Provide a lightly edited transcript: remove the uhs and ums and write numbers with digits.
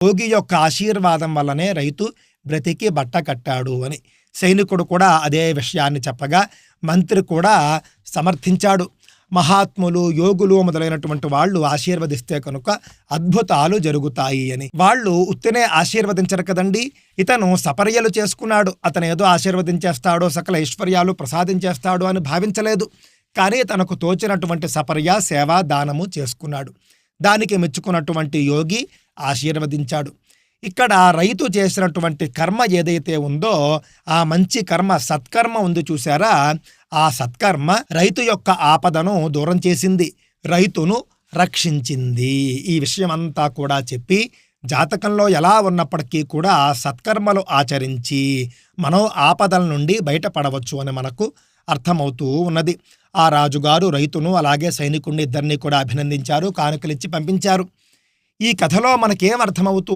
యోగి యొక్క ఆశీర్వాదం వల్లనే రైతు బ్రతికి బట్ట కట్టాడు అని సైనికుడు కూడా అదే విషయాన్ని చెప్పగా మంత్రి కూడా సమర్థించాడు. మహాత్ములు, యోగులు మొదలైనటువంటి వాళ్ళు ఆశీర్వదిస్తే కనుక అద్భుతాలు జరుగుతాయి అని. వాళ్ళు ఉత్తినే ఆశీర్వదించరు కదండి, ఇతను సపర్యలు చేసుకున్నాడు. అతను ఏదో ఆశీర్వదించేస్తాడో సకల ఐశ్వర్యాలు ప్రసాదించేస్తాడు అని భావించలేదు. కానీ తనకు తోచినటువంటి సపర్య, సేవ, దానము చేసుకున్నాడు. దానికి మెచ్చుకున్నటువంటి యోగి ఆశీర్వదించాడు. ఇక్కడ రైతు చేసినటువంటి కర్మ ఏదైతే ఉందో ఆ మంచి కర్మ, సత్కర్మ ఉంది చూసారా, ఆ సత్కర్మ రైతు యొక్క ఆపదను దూరం చేసింది, రైతును రక్షించింది. ఈ విషయం అంతా కూడా చెప్పి జాతకంలో ఎలా ఉన్నప్పటికీ కూడా సత్కర్మలు ఆచరించి మనం ఆపదల నుండి బయటపడవచ్చు అని మనకు అర్థమవుతూ ఉన్నది. ఆ రాజుగారు రైతును అలాగే సైనికుడిని ఇద్దరిని కూడా అభినందించారు, కానుకలిచ్చి పంపించారు. ఈ కథలో మనకేం అర్థమవుతూ